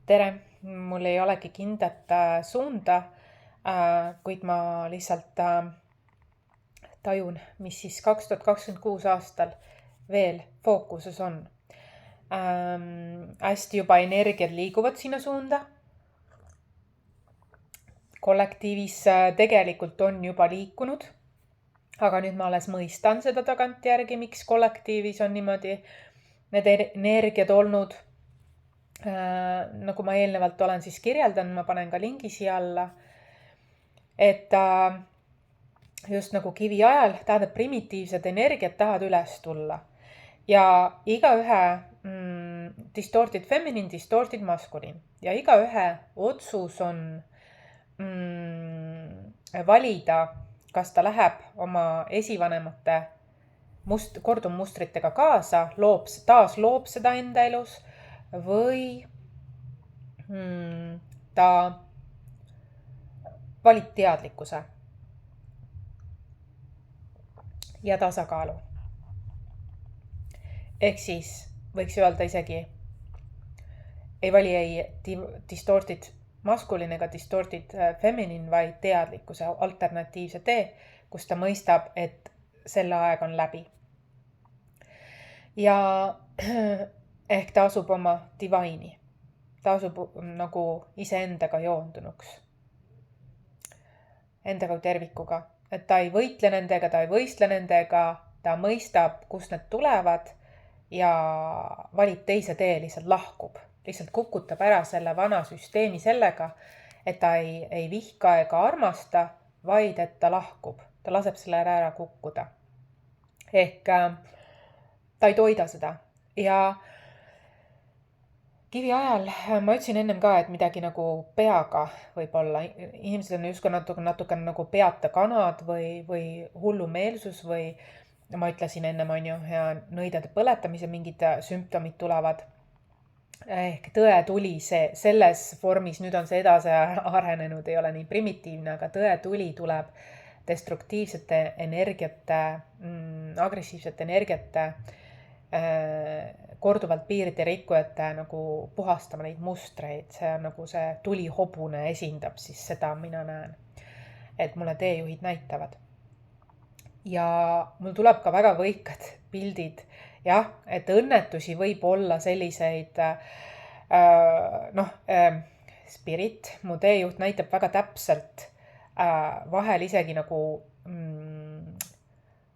tere, mul ei olegi kindlat suunda, kuid ma lihtsalt tajun, mis siis 2026 aastal veel fookuses on. Hästi juba energiad liiguvad sinna suunda. Kollektiivis tegelikult on juba liikunud, aga nüüd ma alles mõistan seda tagantjärgi, miks kollektiivis on niimoodi need energiad olnud. Nagu ma eelnevalt olen siis kirjeldanud, ma panen ka lingi siia alla, et just nagu kivi ajal tähendab primitiivsed energiat tahavad üles tulla ja igaühe distorted feminine, distorted masculine ja igaühe otsus on valida, kas ta läheb oma esivanemate kordumustritega kaasa, taas loob seda enda elus või ta valib teadlikkuse ja tasakaalu. Ehk siis võiks öelda isegi ei vali ei distorted masculine ega distorted feminine, vaid teadlikkuse alternatiivse tee, kus ta mõistab, et selle aeg on läbi. Ja ehk ta asub oma divine'i. Ta asub nagu iseendaga joondunuks. Endaga tervikuga. Et ta ei võitle nendega, ta ei võistle nendega, ta mõistab, kust need tulevad ja valib teise tee, lihtsalt lahkub. Lihtsalt kukutab ära selle vana süsteemi sellega, et ta ei vihka ega armasta, vaid et ta lahkub. Ta laseb selle ära kukkuda. Ehk ta ei toida seda. Ja kivi ajal ma ütlesin ennem ka, et midagi nagu peaga võib-olla. Inimesed on justkui natuke nagu peata kanad või hullumeelsus või ma ütlesin ennem on ju ja nõidade põletamise mingid sümptomid tulevad. Ehk tõe tuli selles vormis, nüüd on see edasi arenenud, ei ole nii primitiivne, aga tõe tuli tuleb destruktiivsete energiate, agressiivsete energiate korduvalt piiride rikkujate nagu puhastama neid mustreid. See on nagu see tulihobune esindab siis seda, mina näen, et mulle teejuhid näitavad. Ja mul tuleb ka väga võikad pildid. Jah, et õnnetusi võib olla selliseid, spirit, mu teejuht näitab väga täpselt, vahel isegi nagu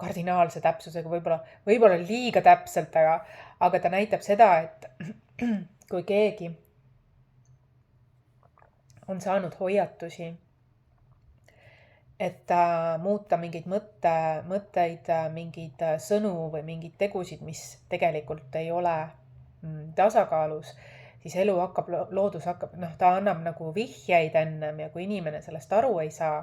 kardinaalse täpsusega, võib-olla liiga täpselt, aga ta näitab seda, et kui keegi on saanud hoiatusi, et muuta mingeid mõtteid, mingeid sõnu või mingeid tegusid, mis tegelikult ei ole tasakaalus, siis elu hakkab, loodus hakkab, ta annab nagu vihjeid ennem ja kui inimene sellest aru ei saa,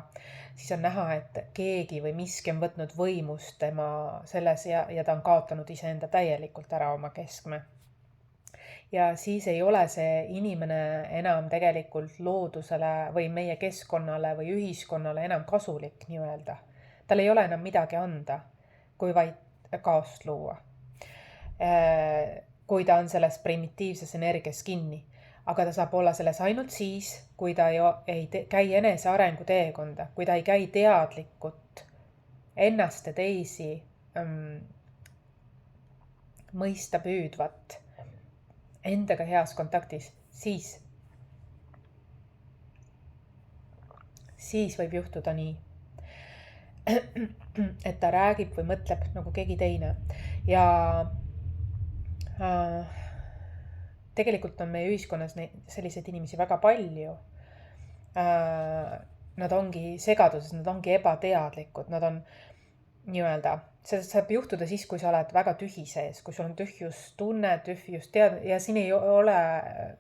siis on näha, et keegi või miski on võtnud võimust tema selles ja ta on kaotanud iseenda täielikult ära oma keskme. Ja siis ei ole see inimene enam tegelikult loodusele või meie keskkonnale või ühiskonnale enam kasulik nii-öelda. Tal ei ole enam midagi anda, kui vaid kaost luua. Kui ta on selles primitiivses energias kinni. Aga ta saab olla selles ainult siis, kui ta ei käi enese arengu teekonda, kui ta ei käi teadlikult ennast ja teisi mõista püüdvat endaga heas kontaktis, siis võib juhtuda nii, et ta räägib või mõtleb nagu keegi teine. Ja tegelikult on meie ühiskonnas selliseid inimesi väga palju. Nad ongi segaduses, nad ongi ebateadlikud, nad on nii-öelda. See saab juhtuda siis, kui sa oled väga tühi sees, kui sul on tühjustunne, ja siin ei ole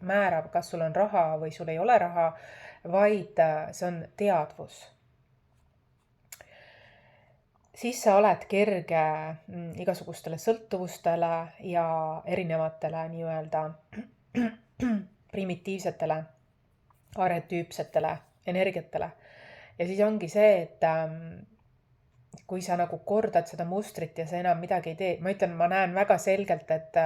määrav, kas sul on raha või sul ei ole raha, vaid see on teadvus. Siis sa oled kerge igasugustele sõltuvustele ja erinevatele nii-öelda primitiivsetele, arhetüüpsetele energiatele. Ja siis ongi see, et kui sa nagu kordad seda mustrit ja sa enam midagi ei tee, ma ütlen, ma näen väga selgelt, et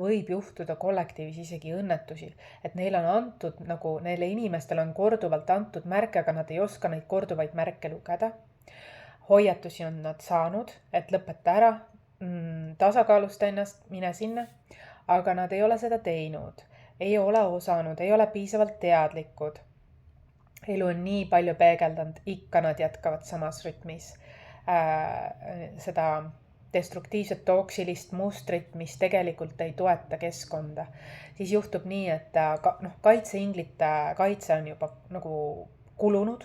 võib juhtuda kollektiivis isegi õnnetusi, et neile on antud nagu, neile inimestele on korduvalt antud märke, aga nad ei oska neid korduvaid märke lugeda. Hoiatusi on nad saanud, et lõpeta ära, tasakaalusta ennast, mine sinna, aga nad ei ole seda teinud, ei ole osanud, ei ole piisavalt teadlikud. Elu on nii palju peegeldanud, ikka nad jätkavad samas rütmis. Seda destruktiivset toksilist mustrit, mis tegelikult ei toeta keskkonda. Siis juhtub nii, et kaitseinglite kaitse on juba nagu kulunud,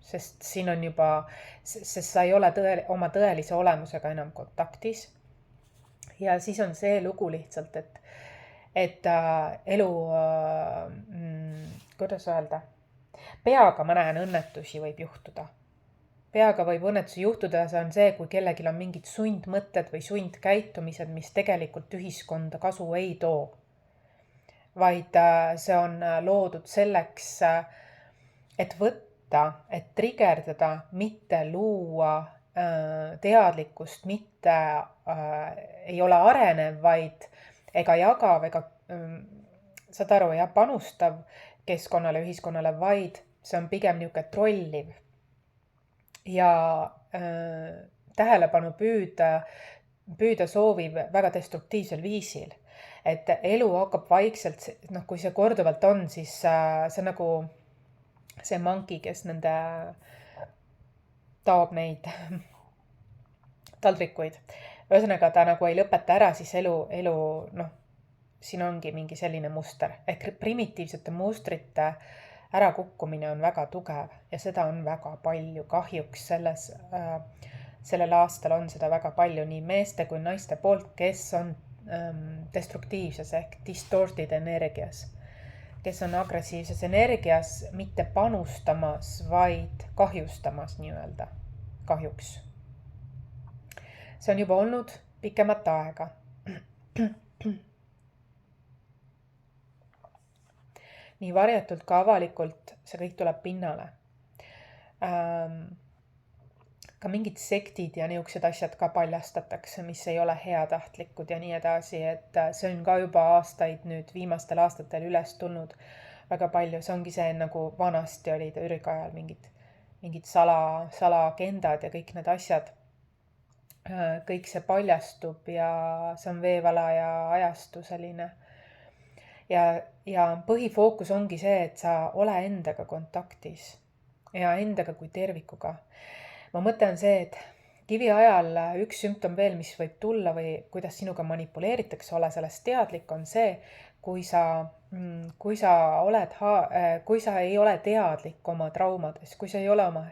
sest siin on juba, sest sa ei ole oma tõelise olemusega enam kontaktis. Ja siis on see lugu lihtsalt, et elu, kuidas öelda, peaga ma näen õnnetusi võib juhtuda. Peaga võib õnnetusi juhtuda, see on see, kui kellelgi on mingid sundmõtted või sundkäitumised, mis tegelikult ühiskonda kasu ei too. Vaid see on loodud selleks, et võtta, et trigerdada, mitte luua teadlikkust, mitte ei ole arenev, vaid ega jagav, ega saad aru, ja panustav keskkonnale, ühiskonnale, vaid see on pigem niisugune trolliv ja tähelepanu püüda sooviv väga destruktiivsel viisil. Et elu hakkab vaikselt, kui see korduvalt on, siis see on nagu see manki, kes nende taob neid taldrikuid. Ühesõnaga, ta nagu ei lõpeta ära, siis elu, siin ongi mingi selline muster. Ehk primitiivsete mustrite ärakukkumine on väga tugev ja seda on väga palju. Kahjuks sellel aastal on seda väga palju nii meeste kui naiste poolt, kes on destruktiivses ehk distorted energias, kes on agressiivses energias mitte panustamas, vaid kahjustamas nii-öelda, kahjuks. See on juba olnud pikemat aega. Nii varjatult ka avalikult see kõik tuleb pinnale. Ka mingid sektid ja niisugused asjad ka paljastatakse, mis ei ole heatahtlikud ja nii edasi, et see on ka juba aastaid nüüd viimastel aastatel üles tulnud väga palju. See ongi see, nagu vanasti olid ürgajal mingid salaagendad ja kõik need asjad. Kõik see paljastub ja see on veevala ja ajastu selline. Ja põhifookus ongi see, et sa ole endaga kontaktis ja endaga kui tervikuga. Ma mõte on see, et kivi ajal üks sümptom veel, mis võib tulla või kuidas sinuga manipuleeritakse, ole sellest teadlik, on see, kui sa ei ole teadlik oma traumadest, kui sa ei ole oma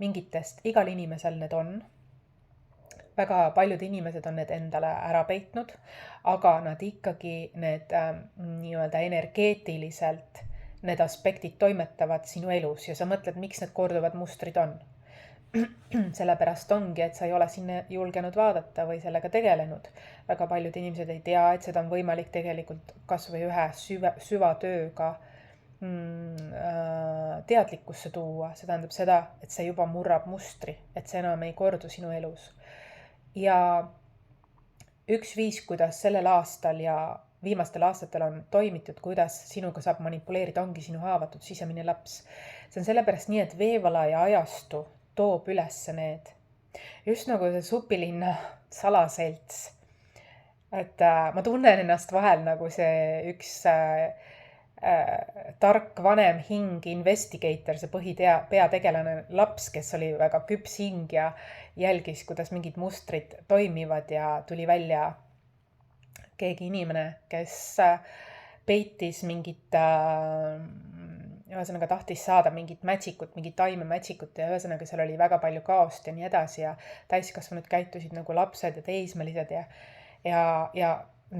mingitest, igal inimesel need on. Väga paljud inimesed on need endale ära peitnud, aga nad ikkagi need nii-öelda energeetiliselt, need aspektid toimetavad sinu elus ja sa mõtled, miks need korduvad mustrid on. Sellepärast ongi, et sa ei ole sinna julgenud vaadata või sellega tegelenud. Väga paljud inimesed ei tea, et seda on võimalik tegelikult kas või ühe süvatööga teadlikkusse tuua. See tähendab seda, et see juba murrab mustri, et see enam ei kordu sinu elus. Ja üks viis, kuidas sellel aastal ja viimastel aastatel on toimitud, kuidas sinuga saab manipuleerida, ongi sinu haavatud sisemine laps. See on sellepärast nii, et veevala ja ajastu toob üles need. Just nagu see supilinna salaselts. Et ma tunnen ennast vahel nagu see üks tark vanem hing, investigator, see peategelane laps, kes oli väga küps hing ja jälgis, kuidas mingid mustrid toimivad ja tuli välja keegi inimene, kes peitis mingit, ühesõnaga tahtis saada mingit mätsikut, mingit taimemätsikut ja ühesõnaga seal oli väga palju kaost ja nii edasi ja täiskasvanud käitusid nagu lapsed ja teismelised ja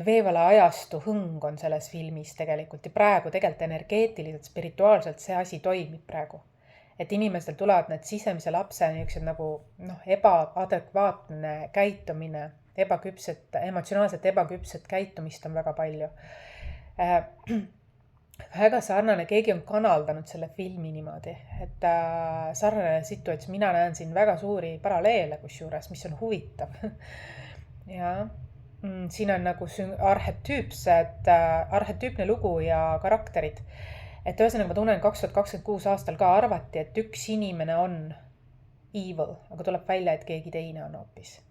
veevala ajastu hõng on selles filmis tegelikult ja praegu tegelikult energeetiliselt, spirituaalselt see asi toimib praegu. Et inimestel tulevad need sisemise lapse niisugused nagu ebaadekvaatne käitumine, emotsionaalselt ebaküpset käitumist on väga palju. väga sarnane, keegi on kanaldanud selle filmi niimoodi, et sarnane situatsioon, mina näen siin väga suuri paralleele kusjuures, mis on huvitav. ja siin on nagu arhetüüpne lugu ja karakterid. Et ühesõnaga ma tunnen 2026 aastal ka arvati, et üks inimene on evil, aga tuleb välja, et keegi teine on hoopis.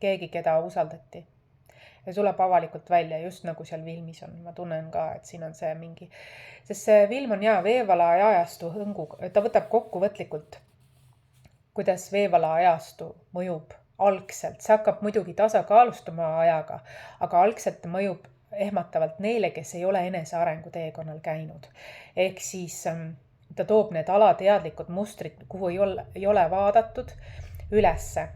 Keegi, keda usaldati. Ja tuleb avalikult välja, just nagu seal filmis on. Ma tunnen ka, et siin on see mingi... Sest see film on veevala ajastu hõngu. Ta võtab kokkuvõtlikult, kuidas veevala ajastu mõjub algselt. See hakkab muidugi tasakaalustuma ajaga, aga algselt mõjub ehmatavalt neile, kes ei ole enesearengu teekonnal käinud. Ehk siis ta toob need alateadlikud mustrid, kuhu ei ole vaadatud ülesse.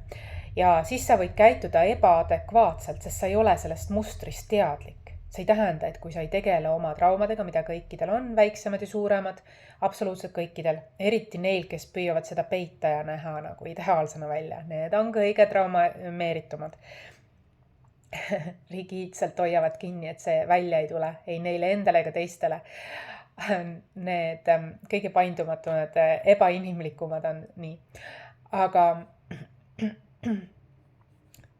Ja siis sa võid käituda ebaadekvaatselt, sest sa ei ole sellest mustrist teadlik. See ei tähenda, et kui sa ei tegele oma traumadega, mida kõikidel on, väiksemad ja suuremad, absoluutselt kõikidel, eriti neil, kes püüavad seda peita ja näha nagu ideaalsena välja. Need on kõige traumameeritumad. Rigiidselt hoiavad kinni, et see välja ei tule, ei neile endale ega teistele. Need kõige paindumatumad, ebainimlikumad on nii. Aga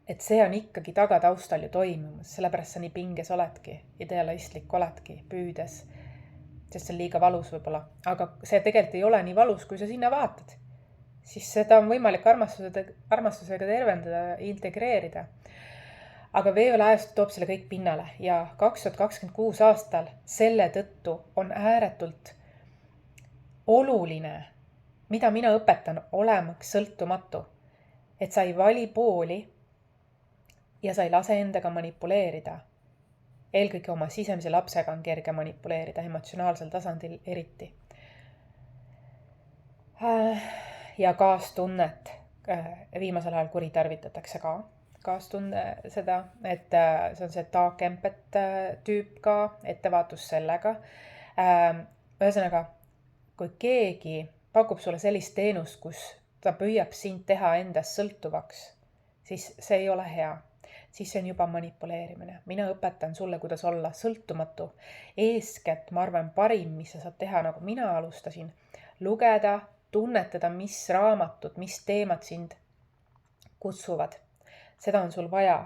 et see on ikkagi tagataustal ju toimumas, sellepärast sa nii pinges oledki, idealistlik oledki, püüdes, sest see on liiga valus võib-olla. Aga see tegelikult ei ole nii valus, kui sa sinna vaatad. Siis seda on võimalik armastusega tervendada, integreerida. Aga veevalajast toob selle kõik pinnale ja 2026 aastal selle tõttu on ääretult oluline, mida mina õpetan olemaks sõltumatu. Et sa ei vali pooli ja sa ei lase endaga manipuleerida. Eelkõige oma sisemise lapsega on kerge manipuleerida, emotsionaalsel tasandil eriti. Ja kaastunnet viimasel ajal kuritarvitatakse ka. Kaastunne seda, et see on see taakempet tüüp ka, ettevaatus sellega. Ühesõnaga, kui keegi pakub sulle sellist teenust, kus ta püüab sind teha endast sõltuvaks, siis see ei ole hea. Siis see on juba manipuleerimine. Mina õpetan sulle, kuidas olla sõltumatu. Eeskätt, ma arvan, parim, mis sa saad teha, nagu mina alustasin, lugeda, tunnetada, mis raamatud, mis teemad sind kutsuvad. Seda on sul vaja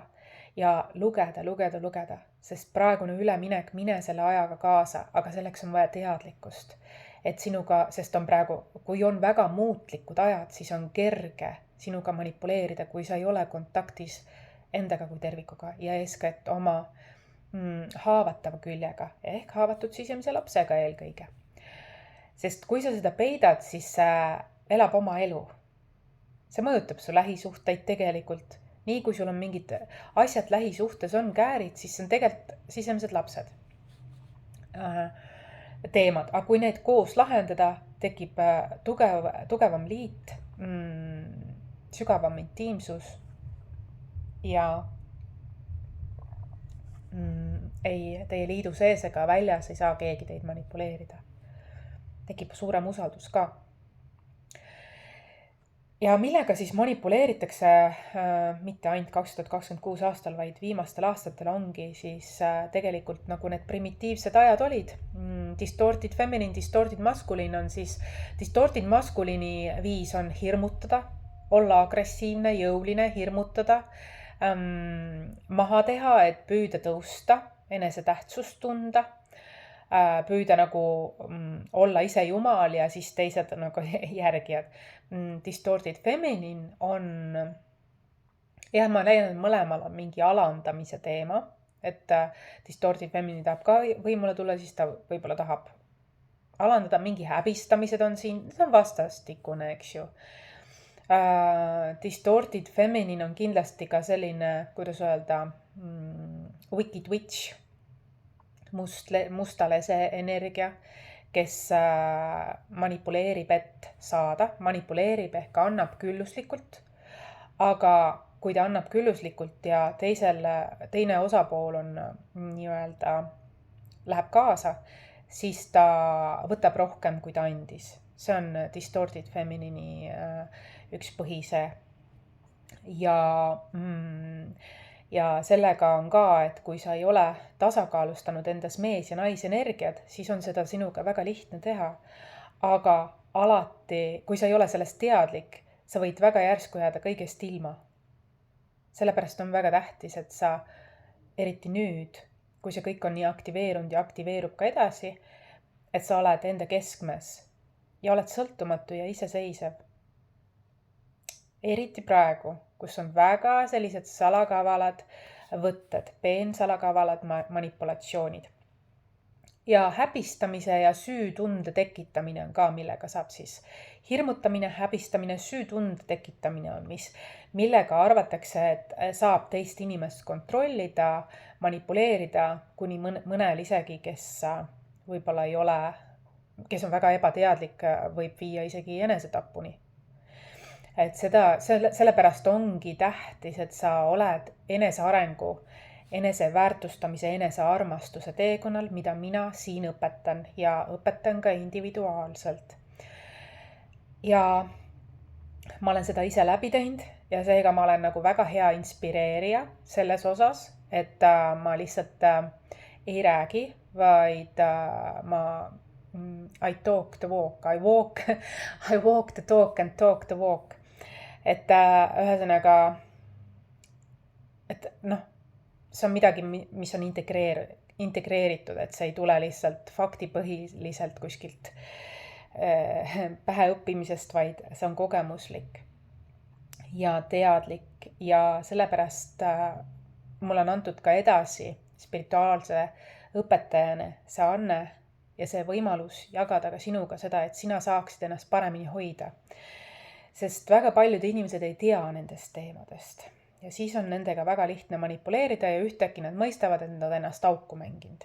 ja lugeda, sest praegune üleminek, mine selle ajaga kaasa, aga selleks on vaja teadlikkust. Et sinuga, sest on praegu, kui on väga muutlikud ajad, siis on kerge sinuga manipuleerida, kui sa ei ole kontaktis endaga kui tervikuga ja eeskätt oma haavatava küljega ehk haavatud sisemise lapsega eelkõige. Sest kui sa seda peidad, siis elab oma elu. See mõjutab su lähisuhteid tegelikult. Nii kui sul on mingid asjad lähisuhtes on käärid, siis see on tegelikult sisemised lapsed. Teemad, aga kui need koos lahendada, tekib tugevam liit, sügavam intiimsus ja teie liidu sees ega väljas ei saa keegi teid manipuleerida. Tekib suurem usaldus ka. Ja millega siis manipuleeritakse mitte ainult 2026 aastal, vaid viimastel aastatel ongi siis tegelikult nagu need primitiivsed ajad olid. Distorted feminine, distorted masculine on siis, distorted masculine'i viis on hirmutada, olla agressiivne, jõuline, hirmutada, maha teha, et püüda tõusta, enesetähtsust tunda, püüda nagu olla ise jumal ja siis teised nagu järgijad. Distorted feminine on, ma leian, et mõlemal on mingi alandamise teema, et distorted feminine tahab ka võimule tulla, siis ta võib-olla tahab alandada, mingi häbistamised on siin, see on vastastikune, eks ju. Distorted feminine on kindlasti ka selline, kuidas öelda, wicked witch, mustale see energia, kes manipuleerib, et saada, manipuleerib ehk annab külluslikult, aga kui ta annab külluslikult ja teine osapool on nii-öelda, läheb kaasa, siis ta võtab rohkem, kui ta andis. See on distorted feminine'i üks põhise Ja sellega on ka, et kui sa ei ole tasakaalustanud endas mees- ja naisenergiad, siis on seda sinuga väga lihtne teha. Aga alati, kui sa ei ole sellest teadlik, sa võid väga järsku jääda kõigest ilma. Sellepärast on väga tähtis, et sa, eriti nüüd, kui see kõik on nii aktiveerunud ja aktiveerub ka edasi, et sa oled enda keskmes ja oled sõltumatu ja iseseisev. Eriti praegu, kus on väga sellised salakavalad võtted, peensalakavalad manipulatsioonid. Ja häbistamise ja süütunde tekitamine on ka, millega saab siis. Hirmutamine, häbistamine, süütunde tekitamine on, millega arvatakse, et saab teist inimest kontrollida, manipuleerida kuni mõnel isegi, kes võib-olla ei ole, kes on väga ebateadlik, võib viia isegi enesetapuni. Et sellepärast ongi tähtis, et sa oled enesearengu, eneseväärtustamise, enesearmastuse teekonnal, mida mina siin õpetan ja õpetan ka individuaalselt. Ja ma olen seda ise läbi teinud ja seega ma olen nagu väga hea inspireerija selles osas, et ma lihtsalt ei räägi, vaid I talk the walk, I walk the talk and talk the walk. Et ühesõnaga, et see on midagi, mis on integreeritud, et see ei tule lihtsalt faktipõhiliselt kuskilt pähe õppimisest, vaid see on kogemuslik ja teadlik ja sellepärast mul on antud ka edasi spirituaalse õpetajana see anne ja see võimalus jagada ka sinuga seda, et sina saaksid ennast paremini hoida. Sest väga paljud inimesed ei tea nendest teemadest ja siis on nendega väga lihtne manipuleerida ja ühtäkki nad mõistavad, et nad ennast auku mänginud.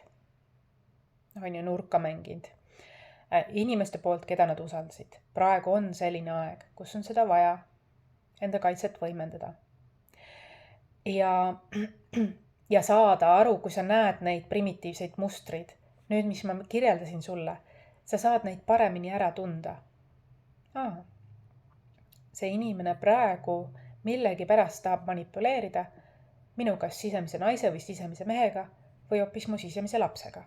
On ju nurka mänginud. Inimeste poolt, keda nad usaldasid. Praegu on selline aeg, kus on seda vaja enda kaitset võimendada. Ja saada aru, kui sa näed neid primitiivseid mustreid, nüüd, mis ma kirjeldasin sulle, sa saad neid paremini ära tunda. See inimene praegu millegi pärast tahab manipuleerida minu kas sisemise naise või sisemise mehega või hoopis mu sisemise lapsega.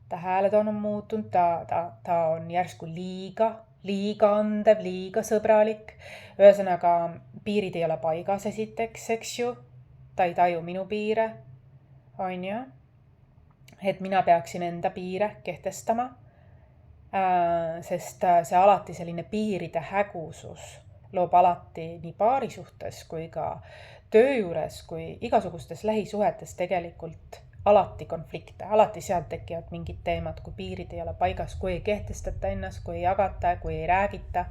Ta hääletoon on muutunud, ta on järsku liiga andev, liiga sõbralik. Ühesõnaga, piirid ei ole paigas esiteks, eks ju. Ta ei taju minu piire, on ju. Et mina peaksin enda piire kehtestama. Sest see alati selline piiride hägusus loob alati nii paari suhtes kui ka töö juures kui igasugustes lähisuhetes tegelikult alati konflikte. Alati sealt tekivad mingid teemad, kui piirid ei ole paigas, kui ei kehtestata ennast, kui ei jagata, kui ei räägita.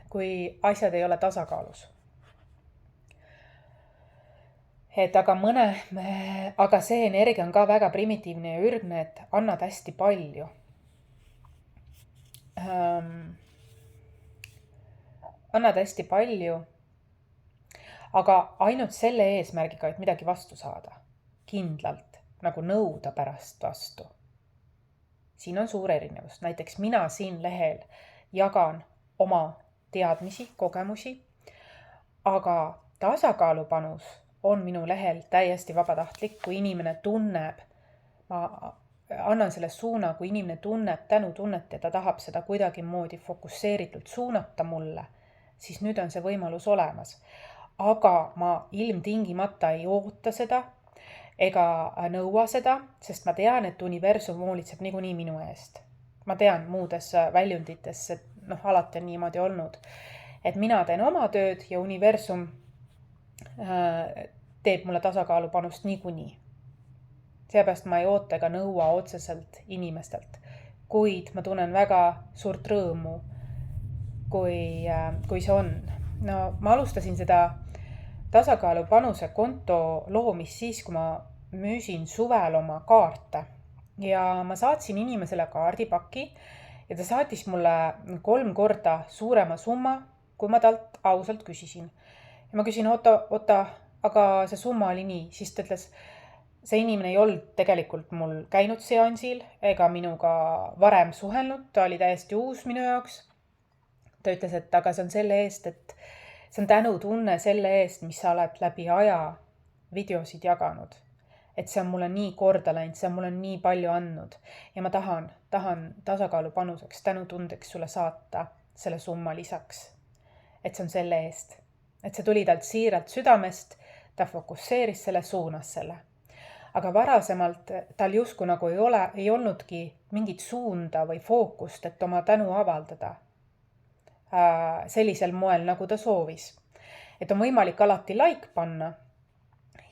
Kui asjad ei ole tasakaalus. Aga see energia on ka väga primitiivne ja ürgne, et annad hästi palju. Annad hästi palju, aga ainult selle eesmärgiga, et midagi vastu saada. Kindlalt, nagu nõuda pärast vastu. Siin on suur erinevus. Näiteks mina siin lehel jagan oma teadmisi, kogemusi, aga tasakaalupanus on minu lehel täiesti vabatahtlik, kui inimene tunneb, ma annan selle suuna, kui inimene tunneb tänutunnet ja ta tahab seda kuidagi moodi fokusseeritult suunata mulle, siis nüüd on see võimalus olemas. Aga ma ilmtingimata ei oota seda ega nõua seda, sest ma tean, et universum hoolitseb niikuinii minu eest. Ma tean muudes väljundites, et alati on niimoodi olnud, et mina teen oma tööd ja universum teeb mulle tasakaalupanust niikuinii. Seepärast ma ei oota ega nõua otseselt inimestelt, kuid ma tunnen väga suurt rõõmu, kui see on. Ma alustasin seda tasakaalupanuse konto loomist siis, kui ma müüsin suvel oma kaarte ja ma saatsin inimesele kaardipaki ja ta saatis mulle 3 korda suurema summa, kui ma talt ausalt küsisin. Ja ma küsin, oota, aga see summa oli nii, siis ta ütles, see inimene ei olnud tegelikult mul käinud seansil ega minuga varem suhelnud, ta oli täiesti uus minu jaoks. Ta ütles, et aga see on selle eest, See on tänutunne selle eest, mis sa oled läbi aja videosid jaganud. Et see on mulle nii korda läinud, see on mulle nii palju andnud ja ma tahan tasakaalupanuseks, tänutundeks sulle saata selle summa lisaks. Et see on selle eest, et see tuli talt siiralt südamest, ta fokusseeris selle, suunas selle. Aga varasemalt tal justkui nagu ei olnudki mingit suunda või fookust, et oma tänu avaldada sellisel moel, nagu ta soovis. Et on võimalik alati like panna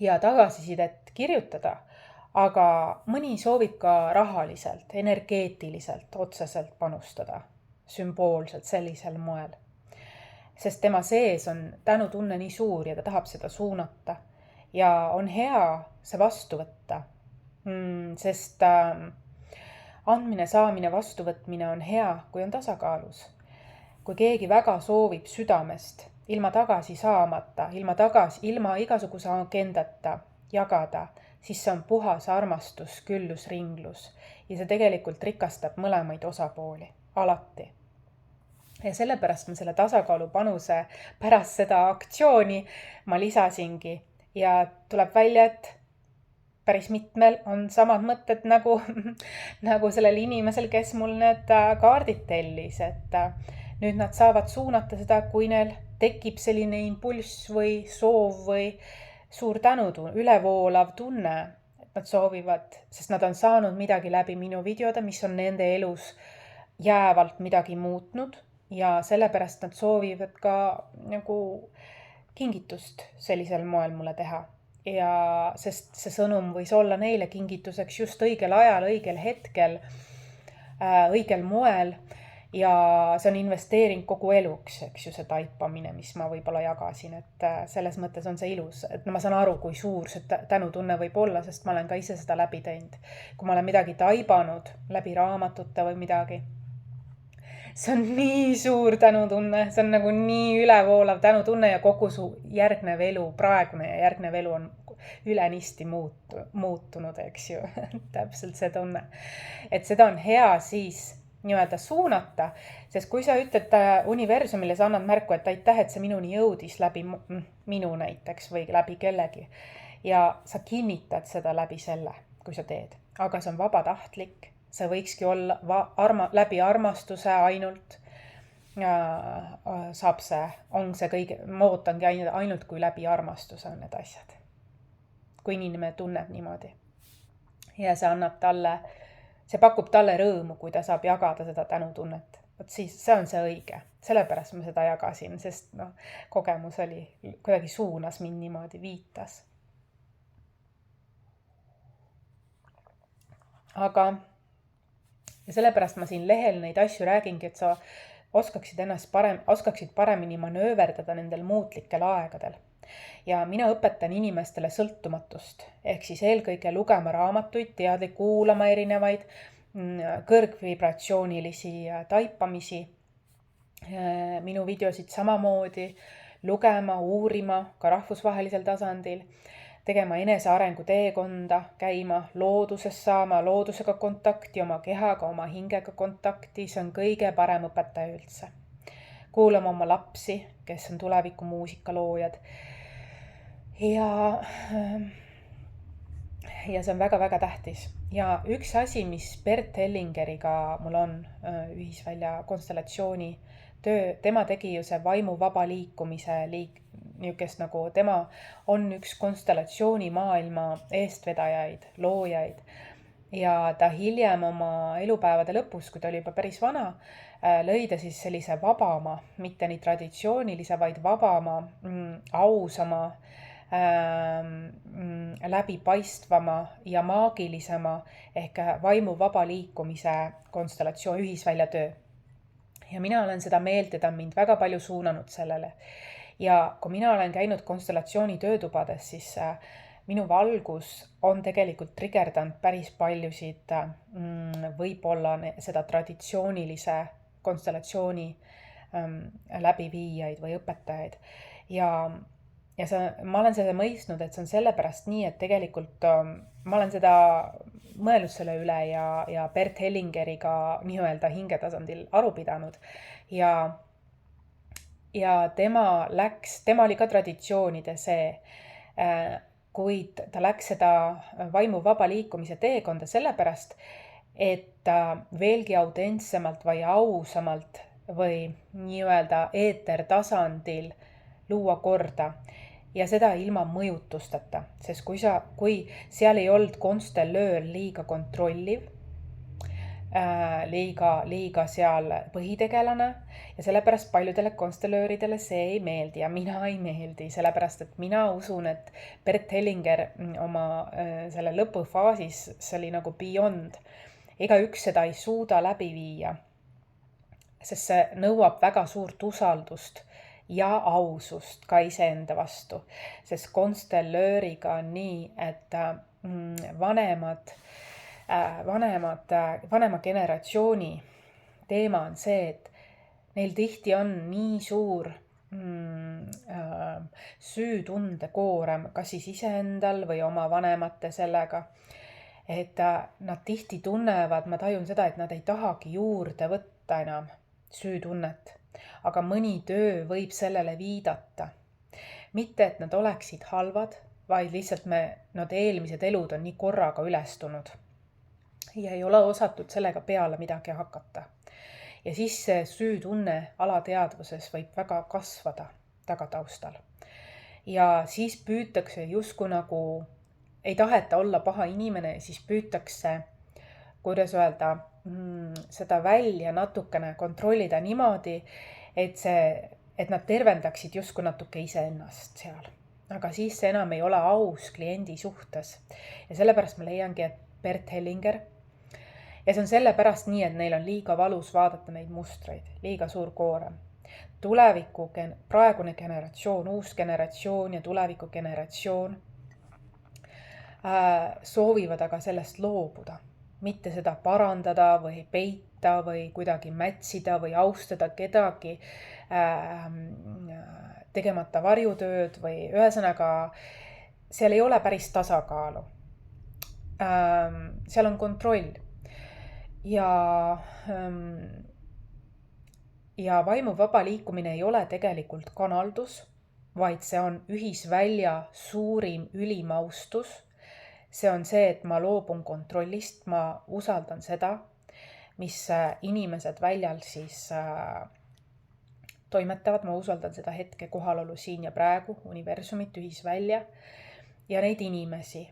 ja tagasisidet kirjutada, aga mõni soovib ka rahaliselt, energeetiliselt, otseselt panustada, sümboolselt sellisel moel. Sest tema sees on tänutunne nii suur ja ta tahab seda suunata. Ja on hea see vastu võtta, sest andmine, saamine, vastuvõtmine on hea, kui on tasakaalus. Kui keegi väga soovib südamest, ilma tagasi saamata, ilma igasuguse agendata jagada, siis see on puhas armastus, küllus, ringlus. Ja see tegelikult rikastab mõlemaid osapooli, alati. Ja sellepärast ma selle tasakaalupanuse pärast seda aktsiooni ma lisasingi. Ja tuleb välja, et päris mitmel on samad mõtted nagu sellel inimesel, kes mul need kaardid tellis, et nüüd nad saavad suunata seda, kui neil tekib selline impulss või soov või suur tänutunne, ülevoolav tunne, et nad soovivad, sest nad on saanud midagi läbi minu videode, mis on nende elus jäävalt midagi muutnud ja sellepärast nad soovivad ka nagu kingitust sellisel moel mulle teha. Ja sest see sõnum võis olla neile kingituseks just õigel ajal, õigel hetkel, õigel moel ja see on investeering kogu eluks, eks ju, see taipamine, mis ma võib-olla jagasin, et selles mõttes on see ilus, et ma saan aru, kui suur see tänutunne võib olla, sest ma olen ka ise seda läbi teinud. Kui ma olen midagi taibanud läbi raamatute või midagi, see on nii suur tänutunne, see on nagu nii ülevoolav tänutunne ja kogu su järgnev elu, praegune ja järgnev elu on ülenisti muutunud, eks ju, täpselt see tunne. Et seda on hea siis nii-öelda suunata, sest kui sa ütled universumile, sa annad märku, et aitäh, et see minuni jõudis läbi minu näiteks või läbi kellegi ja sa kinnitad seda läbi selle, kui sa teed, aga see on vabatahtlik. See võikski olla läbi armastuse ainult. Saab see, on see kõige, ma ootangi ainult kui läbi armastuse on need asjad. Kui inimene tunneb niimoodi. Ja see annab talle, see pakub talle rõõmu, kui ta saab jagada seda tänutunnet. Võt siis see on see õige. Sellepärast ma seda jagasin, sest kogemus oli, kuidagi suunas mind niimoodi, viitas. Aga ja sellepärast ma siin lehel neid asju räägingi, et sa oskaksid paremini manööverdada nendel muutlikel aegadel. Ja mina õpetan inimestele sõltumatust, ehk siis eelkõige lugema raamatuid, teadlik kuulama erinevaid kõrgvibratsioonilisi taipamisi, minu videosid samamoodi, lugema, uurima ka rahvusvahelisel tasandil, tegema enesearengu teekonda, käima looduses, saama loodusega kontakti, oma kehaga, oma hingega kontakti, see on kõige parem õpetaja üldse. Kuulama oma lapsi, kes on tuleviku muusikaloojad. Ja see on väga-väga tähtis. Ja üks asi, mis Bert Hellingeriga mul on ühisvälja konstellatsiooni töö, tema tegi ju see vaimu vaba liikumise niukest nagu tema on üks konstellatsiooni maailma eestvedajaid, loojaid ja ta hiljem oma elupäevade lõpus, kui ta oli juba päris vana, lõi ta siis sellise vabama, mitte nii traditsioonilise, vaid vabama, ausama, läbipaistvama ja maagilisema ehk vaimu vaba liikumise konstellatsioon, ühisvälja töö. Ja mina olen seda meelt, et on mind väga palju suunanud sellele. Ja kui mina olen käinud konstellatsiooni töötubades, siis minu valgus on tegelikult trigerdanud päris paljusid võib-olla seda traditsioonilise konstellatsiooni läbiviijaid või õpetajaid. Ja ma olen seda mõistnud, et see on sellepärast nii, et tegelikult ma olen seda mõelnud selle üle ja Bert Hellingeriga nii-öelda hingetasandil aru pidanud. Ja ja tema oli ka traditsioonide see, kuid ta läks seda vaimu vaba liikumise teekonda sellepärast, et ta veelgi autentsemalt või ausamalt või nii-öelda eetertasandil luua korda ja seda ilma mõjutusteta, sest kui seal ei olnud konstellöör liiga kontrolliv, liiga seal põhitegelane ja sellepärast paljudele konstellööridele see ei meeldi ja mina ei meeldi, sellepärast et mina usun, et Bert Hellinger oma selle lõpufaasis, see oli nagu beyond. Igaüks seda ei suuda läbi viia, sest see nõuab väga suurt usaldust ja ausust ka iseenda vastu, sest konstellööriga on nii, et vanema generatsiooni teema on see, et neil tihti on nii suur süütunde koorem, kas siis iseendal või oma vanemate sellega, et nad tihti tunnevad, ma tajun seda, et nad ei tahagi juurde võtta enam süütunnet, aga mõni töö võib sellele viidata. Mitte, et nad oleksid halvad, vaid lihtsalt nad eelmised elud on nii korraga ülestunud ja ei ole osatud sellega peale midagi hakata. Ja siis see süütunne alateadvuses võib väga kasvada tagataustal. Ja siis püütakse justkui nagu, ei taheta olla paha inimene, siis püütakse, kuidas öelda, seda välja natukene kontrollida niimoodi, et nad tervendaksid justkui natuke iseennast seal. Aga siis see enam ei ole aus kliendi suhtes. Ja sellepärast ma leiangi, et Bert Hellinger, ja see on sellepärast nii, et neil on liiga valus vaadata neid mustreid, liiga suur koorem. Praegune generatsioon, uus generatsioon ja tuleviku generatsioon soovivad aga sellest loobuda. Mitte seda parandada või peita või kuidagi mätsida või austada kedagi, tegemata varjutööd või ühesõnaga, seal ei ole päris tasakaalu. Seal on kontroll. Ja vaimu vaba liikumine ei ole tegelikult kanaldus, vaid see on ühisvälja suurim ülimaustus. See on see, et ma loobun kontrollist, ma usaldan seda, mis inimesed väljal siis toimetavad, ma usaldan seda hetke kohalolu siin ja praegu, universumit, ühisvälja ja neid inimesi.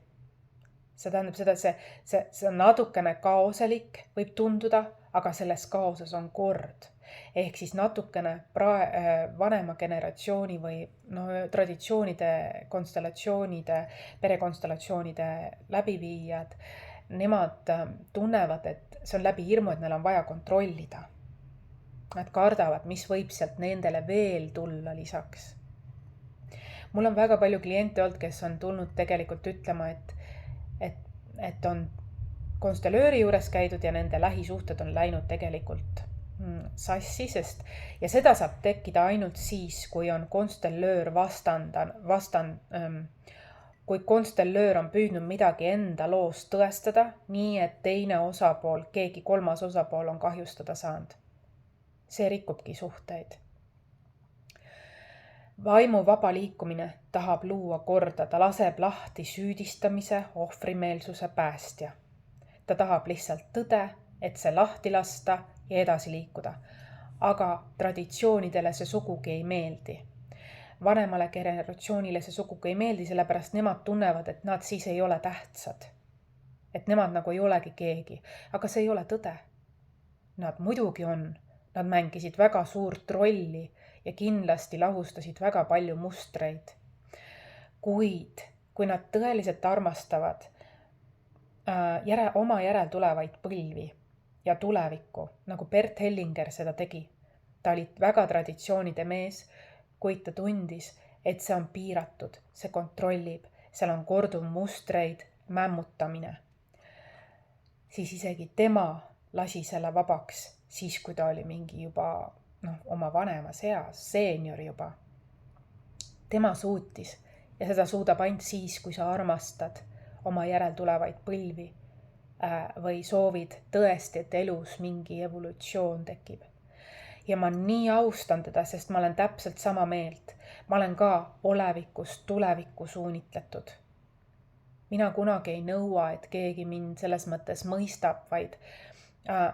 See tähendab seda, see on natukene kaoselik, võib tunduda, aga selles kaoses on kord. Ehk siis natukene vanema generatsiooni või traditsioonide, konstellatsioonide, perekonstellatsioonide läbiviijad, nemad tunnevad, et see on läbi hirmu, et neil on vaja kontrollida. Nad kardavad, mis võib sealt nendele veel tulla lisaks. Mul on väga palju kliente olnud, kes on tulnud tegelikult ütlema, et on konstellööri juures käidud ja nende lähisuhted on läinud tegelikult sassi, ja seda saab tekkida ainult siis, kui on konstellöör kui konstellöör on püüdnud midagi enda loos tõestada, nii et teine osapool, keegi kolmas osapool on kahjustada saanud. See rikubki suhteid. Vaimu vaba liikumine tahab luua korda, ta laseb lahti süüdistamise, ohvrimeelsuse päästja. Ta tahab lihtsalt tõde, et see lahti lasta ja edasi liikuda. Aga traditsioonidele see sugugi ei meeldi. Vanemale generatsioonile see sugugi ei meeldi, sellepärast nemad tunnevad, et nad siis ei ole tähtsad. Et nemad nagu ei olegi keegi. Aga see ei ole tõde. Nad muidugi on. Nad mängisid väga suurt rolli ja kindlasti lahustasid väga palju mustreid. Kuid, kui nad tõeliselt armastavad oma järel tulevaid põlvi ja tulevikku, nagu Bert Hellinger seda tegi, ta oli väga traditsioonide mees, kuid ta tundis, et see on piiratud, see kontrollib, seal on korduv mustreid, mämmutamine. Siis isegi tema lasi selle vabaks, siis kui ta oli mingi juba oma vanemas eas, seenior juba. Tema suutis ja seda suudab ainult siis, kui sa armastad oma järel tulevaid põlvi või soovid tõesti, et elus mingi evolutsioon tekib. ja ma nii austan teda, sest ma olen täpselt sama meelt. Ma olen ka olevikust tulevikku suunitletud. Mina kunagi ei nõua, et keegi mind selles mõttes mõistab, vaid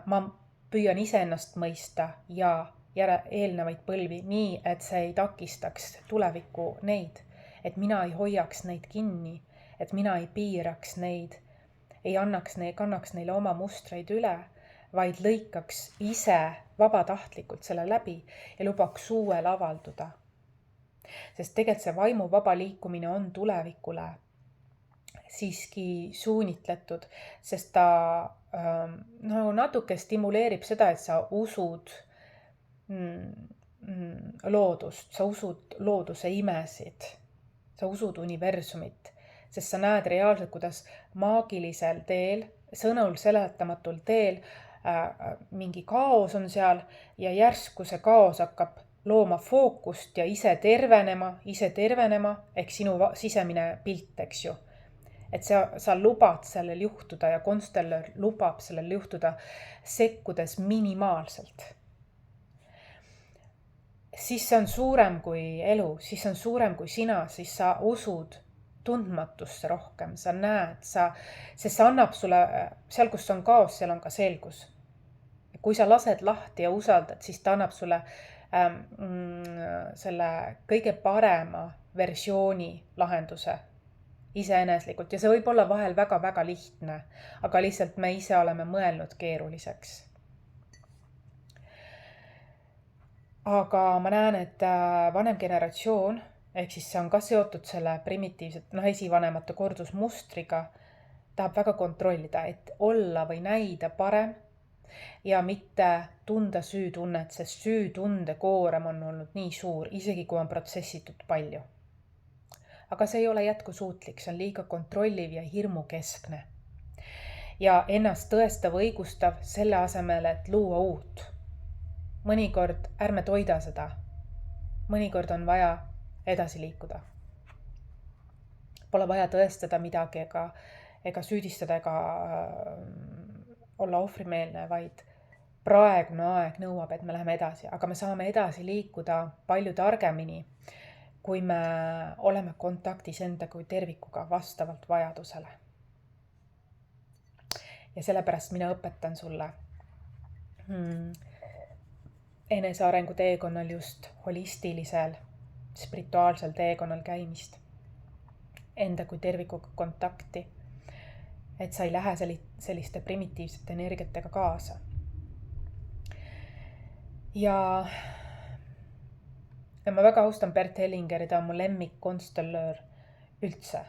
ma püüan iseennast mõista ja eelnevaid põlvi nii, et see ei takistaks tulevikku neid, et mina ei hoiaks neid kinni, et mina ei piiraks neid, ei kannaks neile oma mustreid üle, vaid lõikaks ise vabatahtlikult selle läbi ja lubaks uuel avalduda. Sest tegelikult see vaimu vaba liikumine on tulevikule siiski suunitletud, sest ta natuke stimuleerib seda, et sa usud loodust, sa usud looduse imesid, sa usud universumit, sest sa näed reaalselt, kuidas maagilisel teel, sõnul seletamatul teel mingi kaos on seal ja järsku see kaos hakkab looma fookust ja ise tervenema ehk sinu sisemine pilt, eks ju. Et sa lubad sellel juhtuda ja konstellöör lubab sellel juhtuda sekkudes minimaalselt. Siis see on suurem kui elu, siis on suurem kui sina, siis sa usud tundmatusse rohkem, sa näed, sest see annab sulle, seal kus on kaos, seal on ka selgus. Kui sa lased lahti ja usaldad, siis ta annab sulle selle kõige parema versiooni lahenduse iseeneslikult ja see võib olla vahel väga-väga lihtne, aga lihtsalt me ise oleme mõelnud keeruliseks. Aga ma näen, et vanem generatsioon, ehk siis see on ka seotud selle primitiivset, esivanemate kordusmustriga, tahab väga kontrollida, et olla või näida parem ja mitte tunda süütunnet, sest süütunde koorem on olnud nii suur, isegi kui on protsessitud palju. Aga see ei ole jätkusuutlik, see on liiga kontrolliv ja hirmukeskne. Ja ennast tõestav õigustav selle asemel, et luua uut. Mõnikord ärme toida seda. Mõnikord on vaja edasi liikuda. Pole vaja tõestada midagi ega süüdistada ega olla ohvrimeelne, vaid praegune aeg nõuab, et me läheme edasi. Aga me saame edasi liikuda palju targemini, kui me oleme kontaktis enda kui tervikuga vastavalt vajadusele. Ja sellepärast mina õpetan sulle enesearengu teekonnal just holistilisel, spirituaalsel teekonnal käimist, enda kui tervikuga kontakti, et sa ei lähe selliste primitiivsete energiatega kaasa. Ja ma väga austan Bert Hellingeri, ta on mu lemmik konstellöör üldse.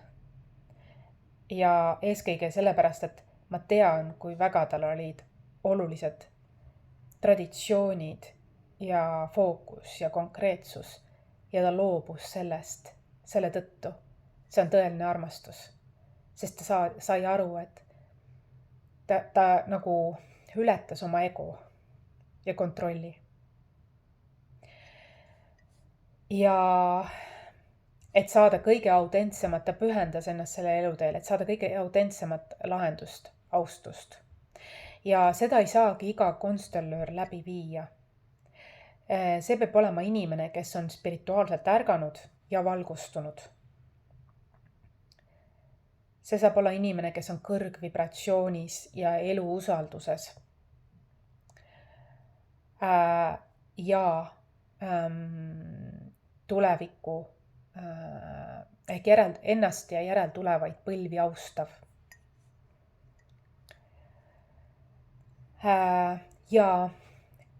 Ja eeskõige sellepärast, et ma tean, kui väga tal olid olulised traditsioonid ja fookus ja konkreetsus ja ta loobus sellest selle tõttu. See on tõeline armastus, sest ta sai aru, et ta nagu ületas oma ego ja kontrolli. Ja et saada kõige autentsemat, ta pühendas ennast selle eluteel, et saada kõige autentsemat lahendust, austust. Ja seda ei saagi iga konstellöör läbi viia. See peab olema inimene, kes on spirituaalselt ärganud ja valgustunud. See saab olla inimene, kes on kõrgvibratsioonis ja elu usalduses. Ja tulevikku ehk ennast ja järeltulevaid põlvi austav. Ja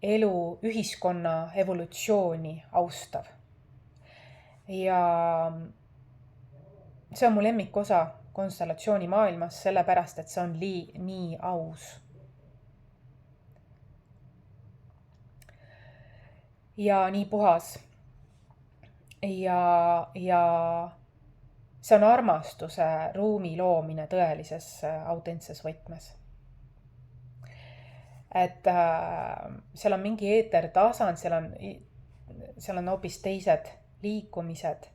elu ühiskonna evolutsiooni austav. Ja see on mu lemmikosa konstellatsiooni maailmas, sellepärast, et see on nii aus. Ja nii puhas. Ja see on armastuse ruumi loomine tõelises autentses võtmes. Et seal on mingi eetertasand, seal on hoopis teised liikumised.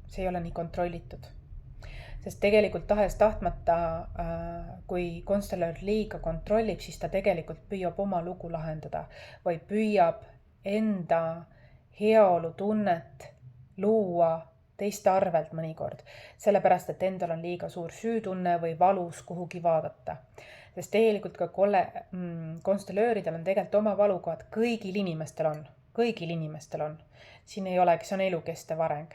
See ei ole nii kontrollitud. Sest tegelikult tahes-tahtmata, kui konstellöör liiga kontrollib, siis ta tegelikult püüab oma lugu lahendada või püüab enda heaolutunnet luua teiste arvelt mõnikord, sellepärast et endal on liiga suur süütunne või valus kuhugi vaadata. Sest tegelikult ka konstellööridel on tegelikult oma valukohad, kõigil inimestel on. Siin ei olegi, see on elukestev areng.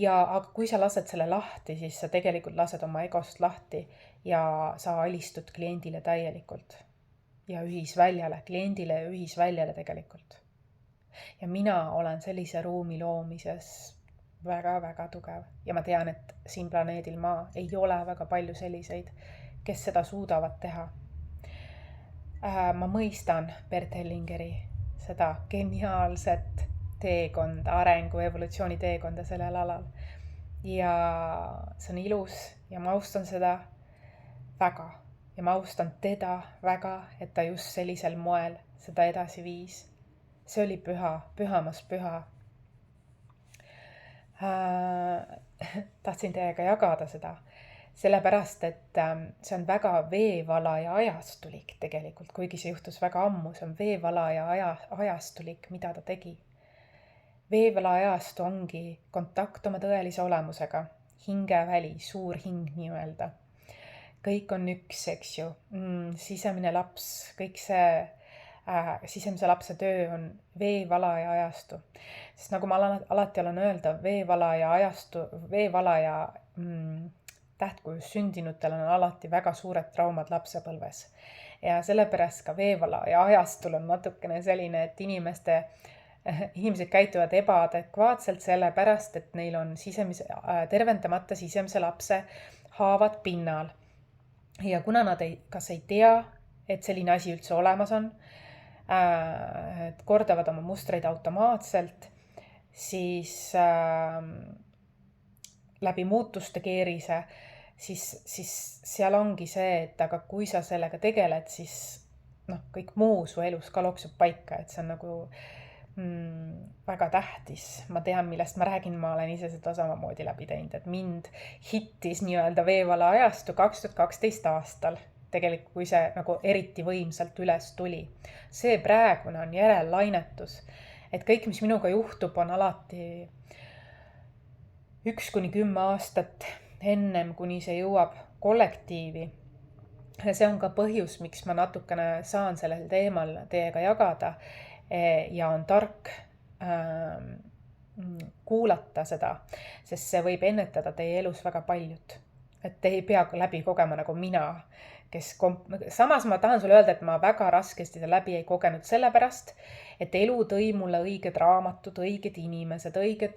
Aga kui sa lased selle lahti, siis sa tegelikult lased oma egost lahti ja sa alistud kliendile täielikult ja kliendile ja ühisväljale tegelikult. Ja mina olen sellise ruumi loomises väga-väga tugev ja ma tean, et siin planeedil Maa ei ole väga palju selliseid, kes seda suudavad teha. Ma mõistan Bert Hellingeri seda geniaalset teekonda, arengu, evolutsiooni teekonda sellel alal. Ja see on ilus ja ma austan seda väga. Ja ma austan teda väga, et ta just sellisel moel seda edasi viis. See oli püha, pühamast püha. Tahtsin teiega jagada seda, sellepärast, et see on väga veevalaja ajastulik tegelikult, kuigi see juhtus väga ammu, see on veevalaja ajastulik, mida ta tegi. Veevalaja ajastu ongi kontakt oma tõelise olemusega, hingeväli, suur hing nii-öelda. Kõik on üks, eks ju, sisemine laps, kõik see sisemise lapse töö on veevalaja ajastu. Sest nagu ma alati olen öelda, veevalaja tähtkujus sündinutel on alati väga suured traumad lapsepõlves. Ja sellepärast ka veevalaja ajastul on natukene selline, et inimesed käituvad ebaadekvaatselt sellepärast, et neil on tervendamata sisemise lapse haavad pinnal. Ja kuna nad kas ei tea, et selline asi üldse olemas on, kordavad oma mustreid automaatselt, siis läbi muutuste keerise, siis seal ongi see, et aga kui sa sellega tegeled, siis kõik muu su elus ka loksub paika, et see on nagu väga tähtis. Ma tean, millest ma räägin, ma olen ise seda samamoodi läbi teinud, et mind hittis nii-öelda veevala ajastu 2012 aastal. Tegelikult, kui see nagu eriti võimsalt üles tuli. See praegune on järellainetus, et kõik, mis minuga juhtub, on alati 1-10 aastat ennem, kuni see jõuab kollektiivi. Ja see on ka põhjus, miks ma natukene saan sellel teemal teiega jagada ja on tark kuulata seda, sest see võib ennetada teie elus väga paljut. Et te ei pea läbi kogema nagu mina, samas ma tahan sulle öelda, et ma väga raskesti seda läbi ei kogenud sellepärast, et elu tõi mulle õiged raamatud, õiged inimesed, õiged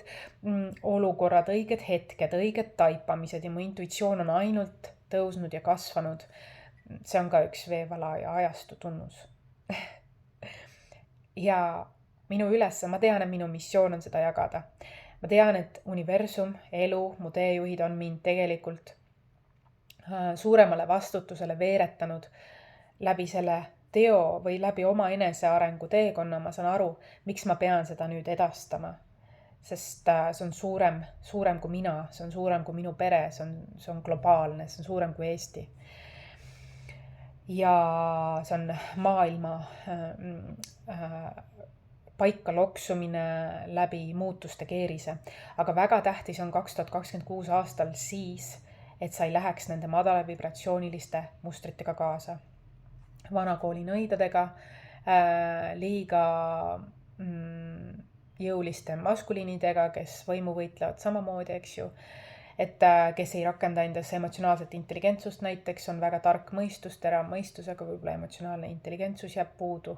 olukorrad, õiged hetked, õiged taipamised ja mu intuitsioon on ainult tõusnud ja kasvanud. See on ka üks veevalaja ajastu tunnus. Ja ma tean, et minu missioon on seda jagada. Ma tean, et universum, elu, mu teejuhid on mind tegelikult suuremale vastutusele veeretanud läbi selle teo või läbi oma enesearengu teekonna. Ma saan aru, miks ma pean seda nüüd edastama, sest see on suurem kui mina, see on suurem kui minu pere, see on globaalne, see on suurem kui Eesti. Ja see on maailma paika loksumine läbi muutuste keerise. Aga väga tähtis on 2026 aastal siis, et sa ei läheks nende madala vibratsiooniliste mustritega kaasa. Vanakooli nõidadega, liiga jõuliste maskuliinidega, kes võimu võitlevad samamoodi, eks ju. Et kes ei rakenda endas emotsionaalset intelligentsust näiteks, on väga tark mõistus, terav mõistus, aga võib-olla emotsionaalne intelligentsus jääb puudu.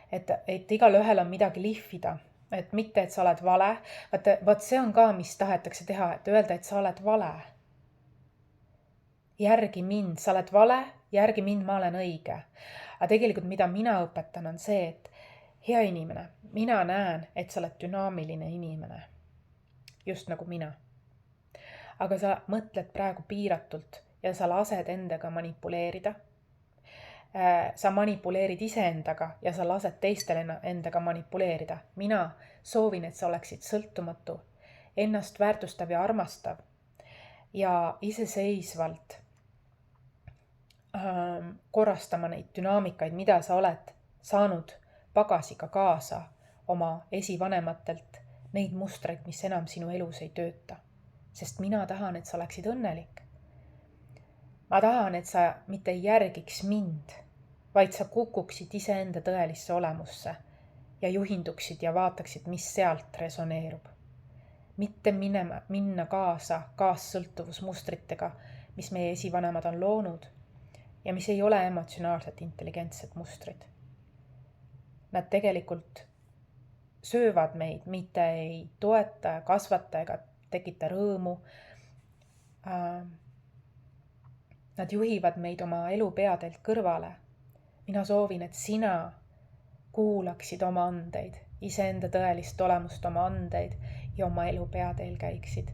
Et igal ühel on midagi lihvida. Et mitte, et sa oled vale. Vaat see on ka, mis tahetakse teha, et öelda, et sa oled vale. Järgi mind, sa oled vale, järgi mind, ma olen õige. Aga tegelikult, mida mina õpetan, on see, et hea inimene, mina näen, et sa oled dünaamiline inimene. Just nagu mina. Aga sa mõtled praegu piiratult ja sa lased endaga manipuleerida. Sa manipuleerid iseendaga ja sa lased teistel endaga manipuleerida. Mina soovin, et sa oleksid sõltumatu ennast väärtustav ja armastav ja iseseisvalt korrastama neid dünaamikaid, mida sa oled saanud pagasiga kaasa oma esivanematelt, neid mustreid, mis enam sinu elus ei tööta. Sest mina tahan, et sa oleksid õnnelik. Ma tahan, et sa mitte ei järgiks mind, vaid sa kukuksid iseenda tõelisse olemusse ja juhinduksid ja vaataksid, mis sealt resoneerub. Mitte minna kaasa kaassõltuvusmustritega, mis meie esivanemad on loonud ja mis ei ole emotsionaalselt intelligentsed mustrid. Nad tegelikult söövad meid, mitte ei toeta, kasvata ega tekita rõõmu. Nad juhivad meid oma elu peadelt kõrvale. Mina soovin, et sina kuulaksid oma andeid, iseenda tõelist olemust, oma andeid ja oma elu peateel käiksid.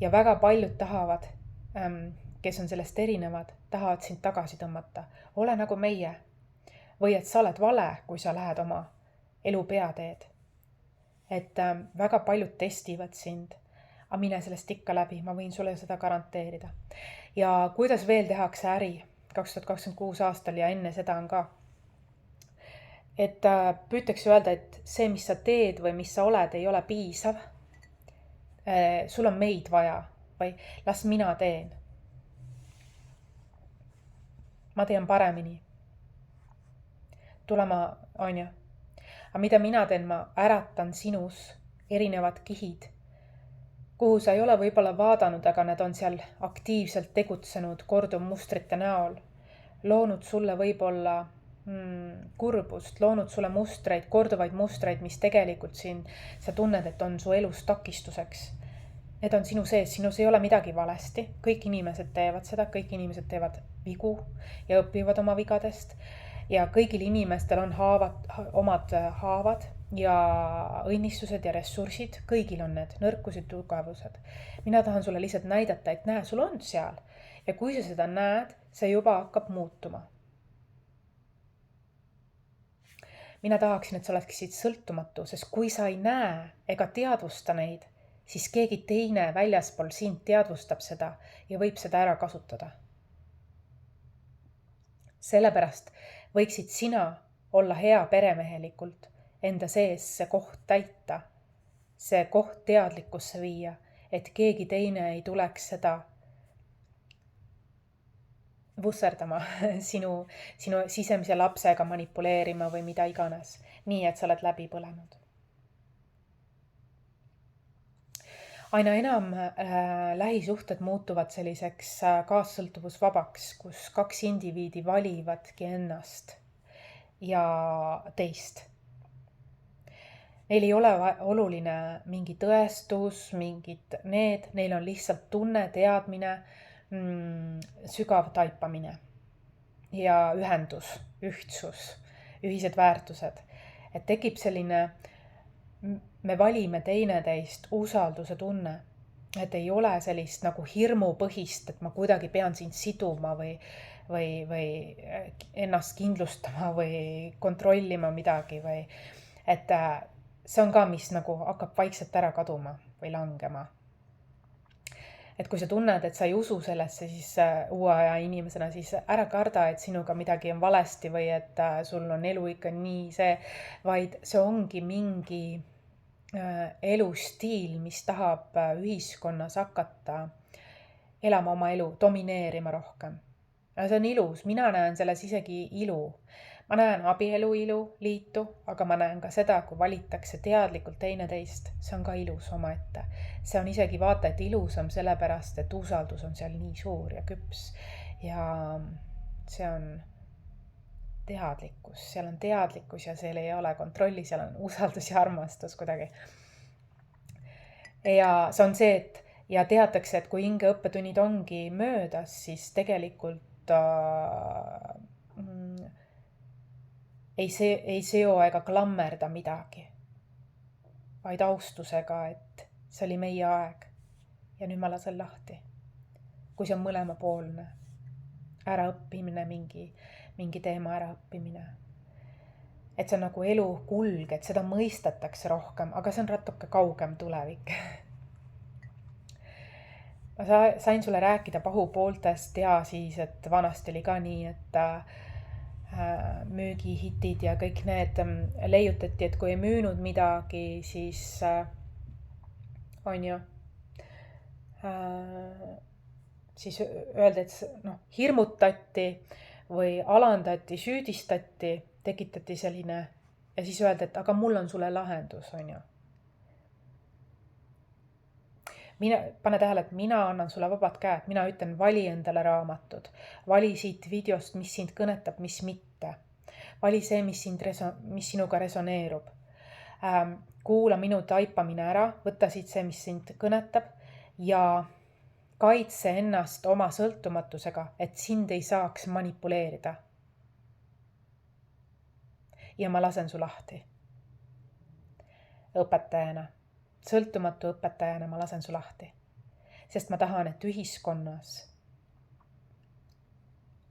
Ja väga paljud tahavad, kes on sellest erinevad, tahavad sind tagasi tõmmata. Ole nagu meie. Või et sa oled vale, kui sa lähed oma elu peateed. Et väga paljud testivad sind, aga mine sellest ikka läbi, ma võin sulle seda garanteerida. Ja kuidas veel tehakse äri 2026 aastal ja enne seda on ka. Et püütakse öelda, et see, mis sa teed või mis sa oled, ei ole piisav. Sul on meid vaja või las mina teen. Ma teen paremini. Tulema, on ju. Aga mida mina teen, ma äratan sinus erinevad kihid, kuhu sa ei ole võib-olla vaadanud, aga nad on seal aktiivselt tegutsenud korduvmustrite näol. Loonud sulle võib-olla kurbust, loonud sulle mustreid, korduvaid mustreid, mis tegelikult siin sa tunned, et on su elus takistuseks. Need on sinu sees, sinus ei ole midagi valesti. Kõik inimesed teevad seda, kõik inimesed teevad vigu ja õpivad oma vigadest. Ja kõigil inimestel on omad haavad ja õnnistused ja ressursid. Kõigil on need nõrkused, tugevused. Mina tahan sulle lihtsalt näidata, et näe, sul on seal. Ja kui sa seda näed, see juba hakkab muutuma. Mina tahaksin, et sa oleksid sõltumatu, sest kui sa ei näe ega teadvusta neid, siis keegi teine väljaspool sind teadvustab seda ja võib seda ära kasutada. Sellepärast võiksid sina olla hea peremehelikult enda sees see koht täita, see koht teadlikkusse viia, et keegi teine ei tuleks seda vusserdama sinu sisemise lapsega manipuleerima või mida iganes, nii et sa oled läbi põlenud. Aina enam lähisuhted muutuvad selliseks kaassõltuvusvabaks, kus kaks indiviidi valivadki ennast ja teist. Neil ei ole oluline mingi tõestus, neil on lihtsalt tunne, teadmine, sügav taipamine ja ühendus, ühtsus, ühised väärtused. Et tekib selline, me valime teineteist usalduse tunne, et ei ole sellist nagu hirmupõhist, et ma kuidagi pean sind siduma või ennast kindlustama või kontrollima midagi või et see on ka, mis nagu hakkab vaikselt ära kaduma või langema. Et kui sa tunned, et sa ei usu sellesse, siis uue aja inimesena, siis ära karda, et sinuga midagi on valesti või et sul on elu ikka nii see, vaid see ongi mingi elustiil, mis tahab ühiskonnas hakata elama oma elu, domineerima rohkem. See on ilus, mina näen selles isegi ilu. Ma näen abielu ilu, liitu, aga ma näen ka seda, kui valitakse teadlikult teineteist. See on ka ilus omaette. See on isegi vaata, et ilusam sellepärast, et usaldus on seal nii suur ja küps. Ja see on teadlikkus, seal on teadlikkus ja seal ei ole kontrolli, seal on usaldus ja armastus kuidagi. Ja see on see, et ja teatakse, et kui hingeõppetunnid ongi möödas, siis tegelikult ei seo ega klammerda midagi, vaid austusega, et see oli meie aeg ja nüüd ma lasen lahti. Kui see on mõlemapoolne, äraõppimine, mingi teema äraõppimine. Et see on nagu elu kulg, et seda mõistetakse rohkem, aga see on natuke kaugem tulevik. ma sain sulle rääkida pahupooltest ja siis, et vanasti oli ka nii, et müügihitid ja kõik need leiutati, et kui ei müünud midagi, siis on ju, siis öeldi, et hirmutati või alandati, süüdistati, tekitati selline ja siis öeldi, et aga mul on sulle lahendus, on ju. Pane tähele, et mina annan sulle vabad käed, mina ütlen, vali endale raamatud, vali siit videost, mis sind kõnetab, mis mitte. Vali see, mis sinuga resoneerub. Kuula minu taipamine ära, võta siit see, mis sind kõnetab ja kaitse ennast oma sõltumatusega, et sind ei saaks manipuleerida. Ja ma lasen su lahti. Õpetajana. Sõltumatu õpetajana ma lasen su lahti, sest ma tahan, et ühiskonnas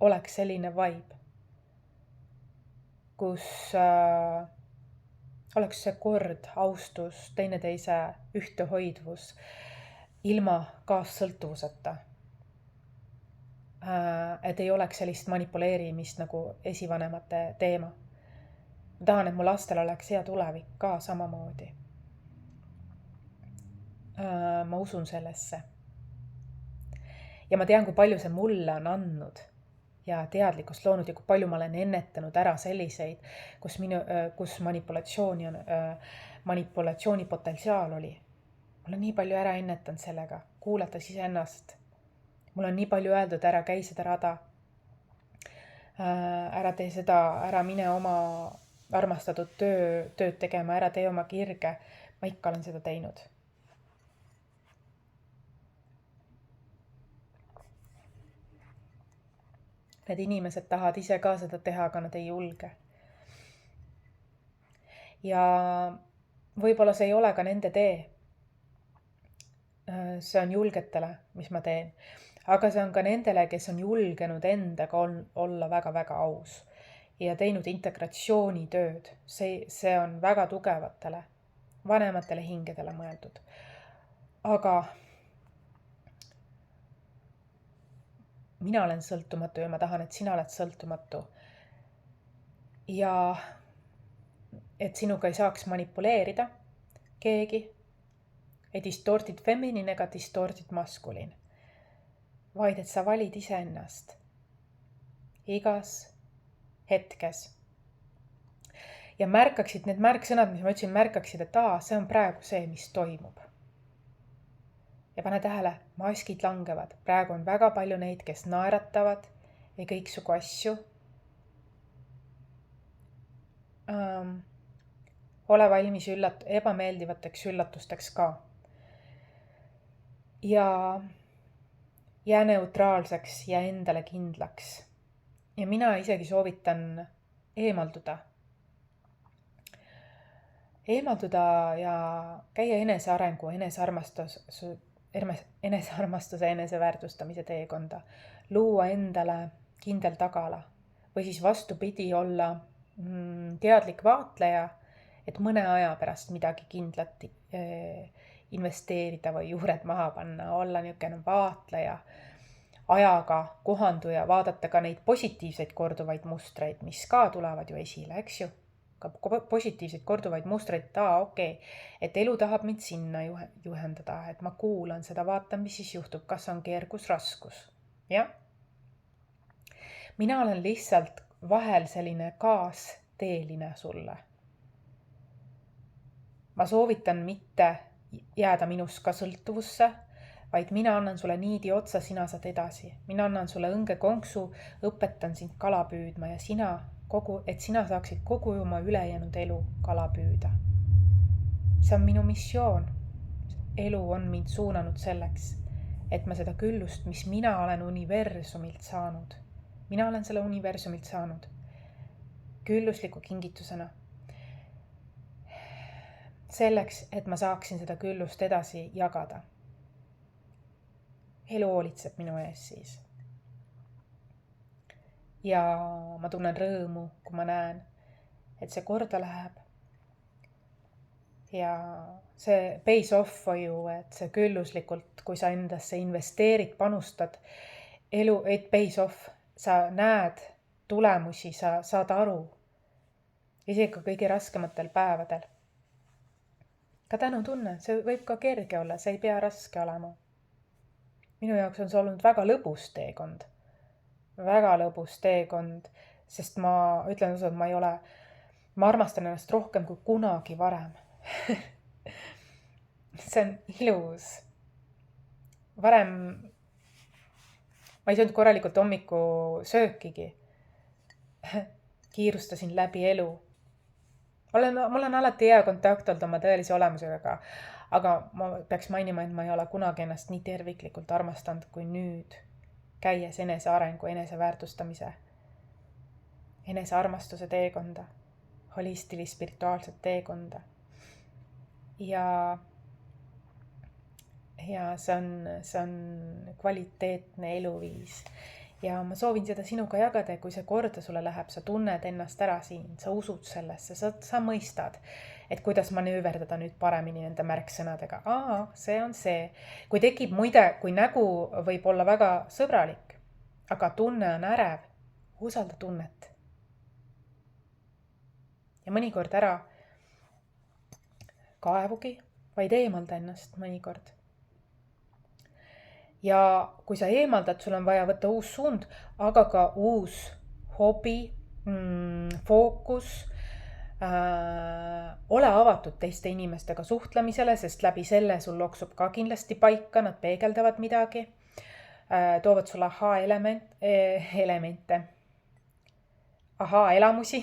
oleks selline vibe, kus oleks see kord, austus, teineteise ühtehoidvus, ilma kaassõltuvuseta. Et ei oleks sellist manipuleerimist nagu esivanemate teema. Ma tahan, et mu lastel oleks hea tulevik ka samamoodi. Ma usun sellesse. Ja ma tean, kui palju see mulle on andnud ja teadlikkust loonud ja kui palju ma olen ennetanud ära selliseid, kus manipulatsiooni potentsiaal oli. Mul on nii palju ära ennetanud sellega, kuulates iseennast. Mul on nii palju öeldud, ära käi seda rada. Ära tee seda, ära mine oma armastatud tööd tegema, ära tee oma kirge. Ma ikka olen seda teinud. Need inimesed tahavad ise ka seda teha, aga nad ei julge. Ja võib-olla see ei ole ka nende tee. See on julgetele, mis ma teen. Aga see on ka nendele, kes on julgenud endaga olla väga-väga aus ja teinud integratsioonitööd. See on väga tugevatele, vanematele hingedele mõeldud. Aga mina olen sõltumatu ja ma tahan, et sina oled sõltumatu. Ja et sinuga ei saaks manipuleerida keegi. Ei distortid feminin ega distortid maskulin. Vaid et sa valid iseennast. Igas hetkes. Ja märkaksid need märksõnad, mis ma ütlesin, märkaksid, et see on praegu see, mis toimub. Ja pane tähele, maskid langevad. Praegu on väga palju neid, kes naeratavad ja kõiksugu asju. Ole valmis ebameeldivateks üllatusteks ka. Ja jää neutraalseks ja endale kindlaks. Ja mina isegi soovitan eemalduda. Eemalduda ja käia enesearengu, enesearmastuse, eneseväärtustamise teekonda, luua endale kindel tagala või siis vastupidi olla teadlik vaatleja, et mõne aja pärast midagi kindlat investeerida või juured maha panna, olla niisugune vaatleja, ajaga kohanduja, vaadata ka neid positiivseid korduvaid mustreid, mis ka tulevad ju esile, eks ju? Ka positiivseid korduvaid mustreid, et elu tahab mind sinna juhendada, et ma kuulan seda, vaatan, mis siis juhtub, kas on keergus, raskus. Ja? Mina olen lihtsalt vahel selline kaasteeline sulle. Ma soovitan mitte jääda minust ka sõltuvusse, vaid mina annan sulle niidi otsa, sina saad edasi. Mina annan sulle õngekonksu, õpetan sind kala püüdma ja et sina saaksid kogu oma ülejäänud elu kala püüda. See on minu missioon. Elu on mind suunanud selleks, et ma seda küllust, mis mina olen universumilt saanud. Mina olen selle universumilt saanud küllusliku kingitusena. Selleks, et ma saaksin seda küllust edasi jagada. Elu hoolitseb minu ees siis. Ja ma tunnen rõõmu, kui ma näen, et see korda läheb. ja see pays off for you, et see külluslikult, kui sa endasse investeerid, panustad, elu, it pays off, sa näed tulemusi, sa saad aru, isegi ka kõige raskematel päevadel. Ka tänutunne, see võib ka kerge olla, see ei pea raske olema. Minu jaoks on see olnud väga lõbus teekond. Väga lõbus teekond, sest ma ütlen ausalt, ma armastan ennast rohkem kui kunagi varem. See on ilus. Varem ma ei söönud korralikult hommiku söökigi. Kiirustasin läbi elu. Mul on alati hea kontakt olnud oma tõelise olemusega, aga ma peaks mainima, et ma ei ole kunagi ennast nii terviklikult armastanud kui nüüd, käies enese arengu, enese väärtustamise, enese armastuse teekonda, holistilist spirituaalset teekonda. Ja see on kvaliteetne eluviis. Ja ma soovin seda sinuga jagada, kui see korda sulle läheb, sa tunned ennast ära siin, sa usud sellesse, sa mõistad, et kuidas manööverdada nüüd paremini nende märksõnadega. See on see. Kui tekib muide, kui nägu võib olla väga sõbralik, aga tunne on ärev, usalda tunnet. Ja mõnikord ära kaevugi, vaid eemalda ennast mõnikord. Ja kui sa eemaldad, sul on vaja võtta uus suund, aga ka uus hobi, fookus. Ole avatud teiste inimestega suhtlemisele, sest läbi selle sul loksub ka kindlasti paika, nad peegeldavad midagi. Toovad sulle elamusi.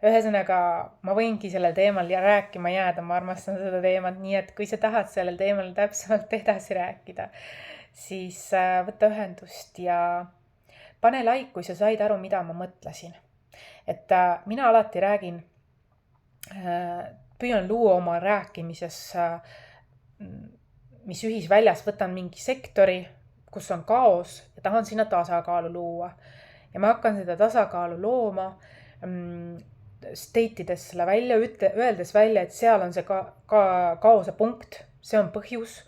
Ühesõnaga, ma võingi sellel teemal rääkima jääda, ma armastan seda teemat, nii et kui sa tahad sellel teemal täpsemalt edasi rääkida, siis võta ühendust ja pane like, kui sa said aru, mida ma mõtlesin. Et mina alati räägin, püüan luua oma rääkimises, mis ühisväljas, võtan mingi sektori, kus on kaos ja tahan sinna tasakaalu luua. Ja ma hakkan seda tasakaalu looma, state'ides selle välja, öeldes välja, et seal on see kaose punkt, see on põhjus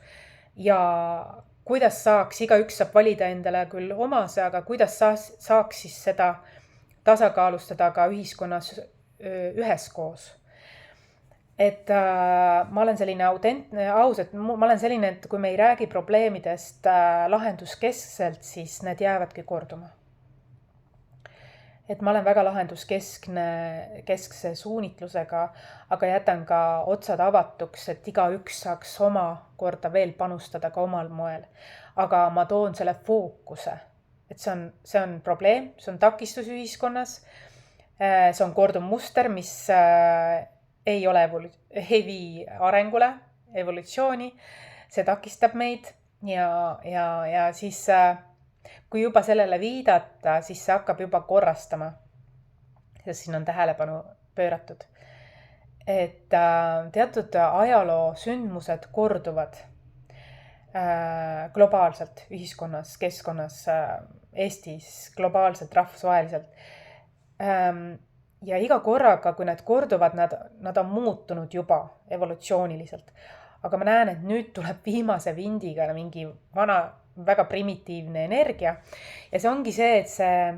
ja kuidas saaks, igaüks saab valida endale küll omase, aga kuidas saaks siis seda tasakaalustada ka ühiskonnas üheskoos. Et ma olen selline aus, et ma olen selline, et kui me ei räägi probleemidest lahenduskeskselt, siis need jäävadki korduma. Et ma olen väga lahenduskeskse suunitlusega, aga jätan ka otsad avatuks, et igaüks saaks oma korda veel panustada ka omal moel. Aga ma toon selle fookuse, et see on probleem, see on takistus ühiskonnas, see on korduv muster, mis ei vii arengule, evolutsiooni, see takistab meid ja siis kui juba sellele viidata, siis see hakkab juba korrastama, sest siin on tähelepanu pööratud. Et teatud ajaloo sündmused korduvad globaalselt ühiskonnas, keskkonnas, Eestis, globaalselt, rahvusvaheliselt. Ja iga korraga, kui need korduvad, nad on muutunud juba evolutsiooniliselt. Aga ma näen, et nüüd tuleb viimase vindiga mingi vana, väga primitiivne energia. Ja see ongi see, et see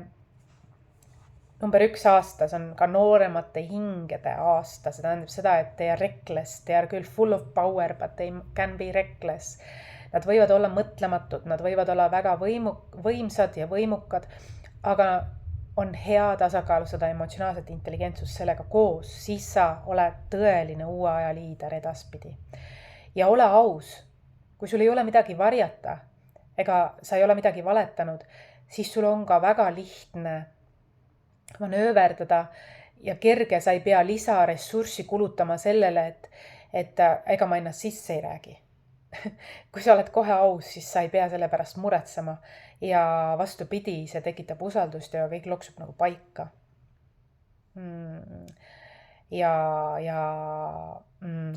number 1 aasta, see on ka nooremate hingede aasta. See tähendab seda, et they are reckless, they are küll full of power, but they can be reckless. Nad võivad olla mõtlematud, nad võivad olla väga võimsad ja võimukad, aga on hea tasakaalustada emotsionaalset intelligentsust sellega koos, siis sa oled tõeline uue aja liider edaspidi. Ja ole aus, kui sul ei ole midagi varjata, ega sa ei ole midagi valetanud, siis sul on ka väga lihtne manööverdada ja kerge, sa ei pea lisaressurssi kulutama sellele, et ega ma ennast sisse ei räägi. Kui sa oled kohe aus, siis sa ei pea selle pärast muretsema ja vastupidi, see tekitab usaldust ja kõik loksub nagu paika. Ja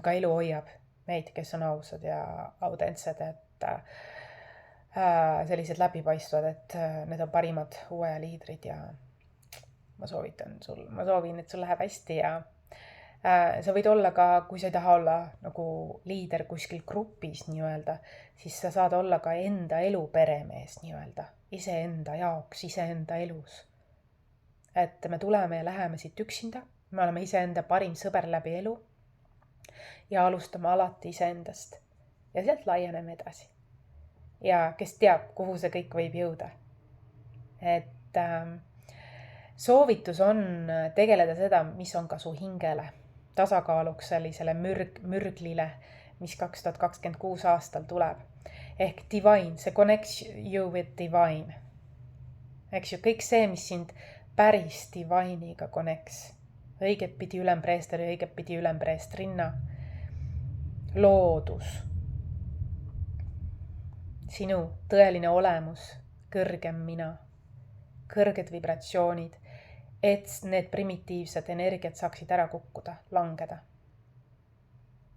ka elu hoiab meid, kes on ausad ja autentsed, et sellised läbipaistvad, et need on parimad uue liidrid ja ma soovin, et sul läheb hästi ja Sa võid olla ka, kui sa ei taha olla nagu liider kuskil grupis nii-öelda, siis sa saad olla ka enda elu peremees nii-öelda, iseenda jaoks, iseenda elus. Et me tuleme ja läheme siit üksinda, me oleme iseenda parim sõber läbi elu ja alustame alati iseendast ja sealt laieneme edasi. Ja kes teab, kuhu see kõik võib jõuda. Et soovitus on tegeleda seda, mis on ka su hingele, tasakaaluks sellisele mürglile, mis 2026 aastal tuleb. Ehk divine, see connects you with divine. Eks ju, kõik see, mis sind päris divine'iga connects. Õiget pidi ülempreesteri, õiget pidi ülempreestrinna. Loodus. Sinu tõeline olemus, kõrgem mina, kõrged vibratsioonid, et need primitiivsed energiat saaksid ära kukkuda, langeda.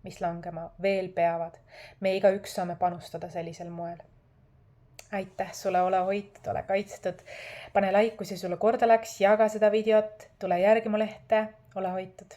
Mis langema veel peavad. Me igaüks saame panustada sellisel moel. Aitäh sulle, ole hoitud, ole kaitstud. Pane like, kui see sulle korda läks, jaga seda videot, tule järgi mu lehte, ole hoitud.